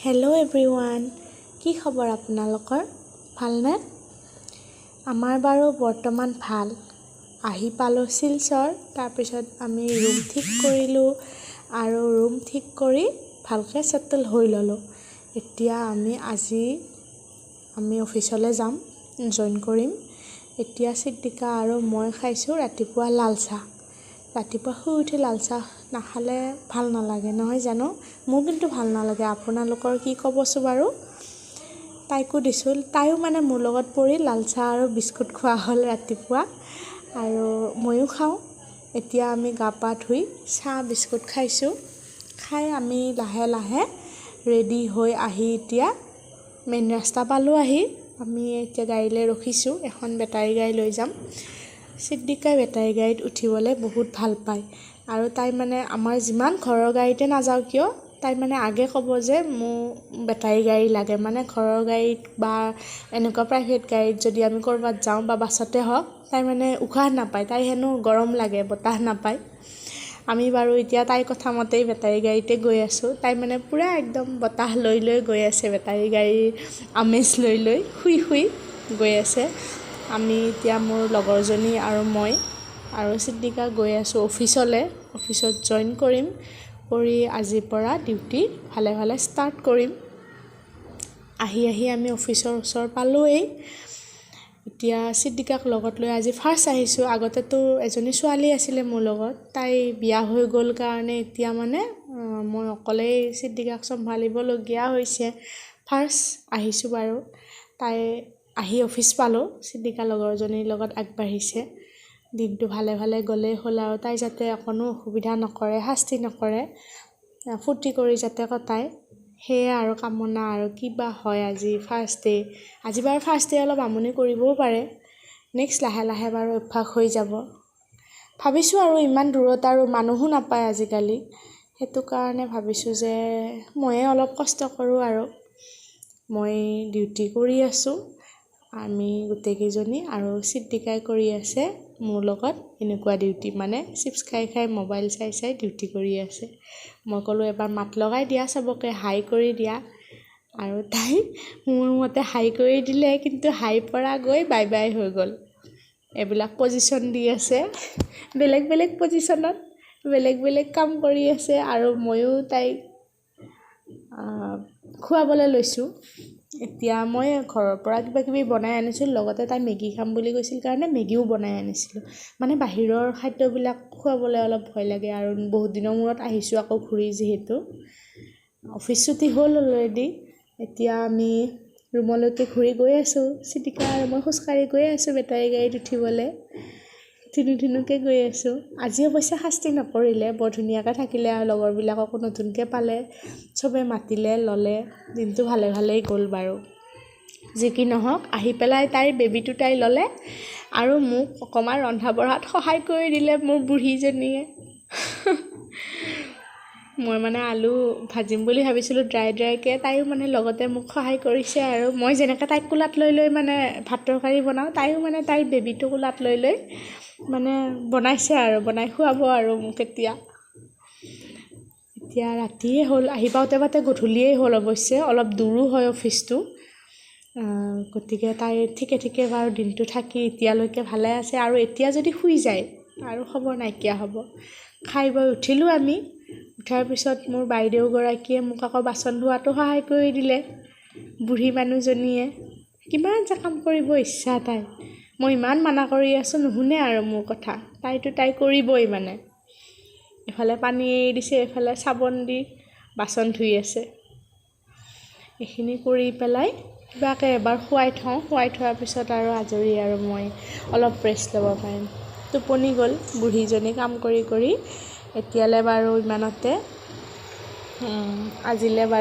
Hello' everyone, কি খবৰ আপোনালোকৰ? ভালনে? আমাৰ বাৰু বৰ্তমান ভাল। আহি পালোঁ শিলচৰ। তাৰপিছত আমি ৰুম ঠিক কৰিলোঁ আৰু ৰুম ঠিক কৰি ভালকৈ ছেটেল হৈ ল'লোঁ। এতিয়া আজি অফিচলৈ যাম, জইন কৰিম। এতিয়া সিদ্দিকা আৰু মই খাইছোঁ ৰাতিপুৱা লাল চাহ। ৰাতিপুৱা শুই উঠি লাল চাহ নাখালে ভাল নালাগে নহয় জানো? মোৰ কিন্তু ভাল নালাগে। আপোনালোকৰ কি ক'বচোন বাৰু? তাইকো দিছোঁ, তাইও মানে মোৰ লগত পৰি লাল চাহ আৰু বিস্কুট খোৱা হ'ল ৰাতিপুৱা আৰু ময়ো খাওঁ। এতিয়া আমি গা পা ধুই চাহ বিস্কুট খাইছোঁ। খাই আমি লাহে লাহে ৰেডি হৈ আহি এতিয়া মেইন ৰাস্তা পালোঁ। আমি এতিয়া গাড়ীলৈ ৰখিছোঁ, এখন বেটাৰী গাড়ী লৈ যাম। সিদ্দিকাই বেটাৰী গাড়ীত উঠিবলৈ বহুত ভাল পায় আৰু তাই মানে আমাৰ যিমান ঘৰৰ গাড়ীতে নাযাওঁ কিয় তাই মানে আগে ক'ব যে মোৰ বেটাৰী গাড়ী লাগে। মানে ঘৰৰ গাড়ীত বা এনেকুৱা প্ৰাইভেট গাড়ীত যদি আমি ক'ৰবাত যাওঁ বা বাছতে হওক তাই মানে উশাহ নাপায়, তাই হেনো গৰম লাগে, বতাহ নাপায়। আমি বাৰু এতিয়া তাইৰ কথা মতেই বেটাৰী গাড়ীতে গৈ আছোঁ। তাই মানে পূৰা একদম বতাহ লৈ লৈ গৈ আছে, বেটাৰী গাড়ীৰ আমেজ লৈ লৈ শুই শুই গৈ আছে। আমি এতিয়া মোৰ লগৰজনী আৰু মই আৰু সিদ্দিকা গৈ আছোঁ অফিচলৈ। অফিচত জইন কৰিম, কৰি আজিৰ পৰা ডিউটি ভালে ভালে ষ্টাৰ্ট কৰিম। আহি আমি অফিচৰ ওচৰ পালোঁৱেই। এতিয়া সিদ্দিকাক লগত লৈ আজি ফাৰ্ষ্ট আহিছোঁ। আগতেতো এজনী ছোৱালী আছিলে মোৰ লগত, তাই বিয়া হৈ গ'ল কাৰণে এতিয়া মানে মই অকলেই সিদ্দিকাক চম্ভালিবলগীয়া হৈছে। ফাৰ্ষ্ট আহিছোঁ বাৰু। তাই আহি অফিচ পালোঁ, সিদ্দিকা লগৰজনীৰ লগত আগবাঢ়িছে। দিনটো ভালে ভালে গ'লেই হ'ল আৰু তাই যাতে অকণো অসুবিধা নকৰে, শাস্তি নকৰে, ফূৰ্তি কৰি যাতে কটায়, সেয়ে আৰু কামনা। আৰু কিবা হয় আজি ফাৰ্ষ্ট ডে। আজি বাৰু ফাৰ্ষ্ট ডে অলপ আমনি কৰিবও পাৰে, নেক্সট লাহে লাহে বাৰু অভ্যাস হৈ যাব। ভাবিছোঁ আৰু ইমান দূৰত আৰু মানুহো নাপায় আজিকালি, সেইটো কাৰণে ভাবিছোঁ যে ময়ে অলপ কষ্ট কৰোঁ আৰু মই ডিউটি কৰি আছোঁ। আমি গোটেইকেইজনী আৰু সিদ্দিকাই কৰি আছে মোৰ লগত এনেকুৱা ডিউটি, মানে চিপছ খাই খাই মোবাইল চাই চাই ডিউটি কৰি আছে। মই ক'লোঁ এবাৰ মাত লগাই দিয়া, চবকে হাই কৰি দিয়া, আৰু তাই মোৰ মতে হাই কৰি দিলে, কিন্তু হাই পৰা গৈ বাই বাই হৈ গ'ল। এইবিলাক পজিশ্যন দি আছে, বেলেগ বেলেগ পজিশ্যনত বেলেগ বেলেগ কাম কৰি আছে আৰু ময়ো তাইক খুৱাবলৈ লৈছোঁ। এতিয়া মই ঘৰৰ পৰা কিবা কিবি বনাই আনিছোঁ, লগতে তাই মেগী খাম বুলি কৈছিল কাৰণে মেগীও বনাই আনিছিলোঁ। মানে বাহিৰৰ খাদ্যবিলাক খুৱাবলৈ অলপ ভয় লাগে আৰু বহুত দিনৰ মূৰত আহিছোঁ আকৌ ঘূৰি, যিহেতু অফিচ ছুটি হ'ল অলৰেডি। এতিয়া আমি ৰুমলৈকে ঘূৰি গৈ আছোঁ। সিদ্দিকা আৰু মই খোজকাঢ়ি গৈ আছোঁ বেটাৰী গাড়ীত উঠিবলৈ, ধুনু ধুনুকৈ গৈ আছোঁ। আজি অৱশ্যে শাস্তি নকৰিলে, বৰ ধুনীয়াকৈ থাকিলে আৰু লগৰবিলাককো নতুনকৈ পালে, চবে মাতিলে ল'লে। দিনটো ভালে ভালেই গ'ল বাৰু। যি কি নহওক, আহি পেলাই তাইৰ বেবীটো তাই ল'লে আৰু মোক অকণমান ৰন্ধা বঢ়াত সহায় কৰি দিলে মোৰ বুঢ়ীজনীয়ে। মই মানে আলু ভাজিম বুলি ভাবিছিলোঁ ড্ৰাইকৈ, তাইও মানে লগতে মোক সহায় কৰিছে। আৰু মই যেনেকৈ তাইক কোলাত লৈ লৈ মানে ভাত তৰকাৰী বনাওঁ, তাইও মানে তাইৰ বেবীটো কোলাত লৈ লৈ মানে বনাইছে আৰু বনাই খুৱাব আৰু মোক। এতিয়া ৰাতিয়ে হ'ল, আহি পাওঁতে গধূলিয়েই হ'ল অৱশ্যে, অলপ দূৰো হয় অফিচটো। গতিকে তাই ঠিকে ঠিকে বাৰু দিনটো থাকি এতিয়ালৈকে ভালে আছে। আৰু এতিয়া যদি শুই যায় আৰু খবৰ নাইকিয়া হ'ব। খাই বৈ উঠিলোঁ আমি। উঠাৰ পিছত মোৰ বাইদেউগৰাকীয়ে মোক আকৌ বাচন ধোৱাটো সহায় কৰি দিলে। বুঢ়ী মানুহজনীয়ে কিমান যে কাম কৰিব ইচ্ছা তাই, মই ইমান মানা কৰি আছোঁ নুশুনে আৰু মোৰ কথা। তাই কৰিবই মানে। এফালে পানী এৰি দিছে, এফালে চাবোন দি বাচন ধুই আছে। এইখিনি কৰি পেলাই কিবাকৈ এবাৰ শুৱাই থওঁ, শুৱাই থোৱাৰ পিছত আৰু আজৰি, আৰু মই অলপ ৰেষ্ট ল'ব পাৰিম। টোপনি গ'ল বুঢ়ীজনী কাম কৰি কৰি। এতিয়ালৈ বাৰু ইমানতে, আজিলৈ বাৰু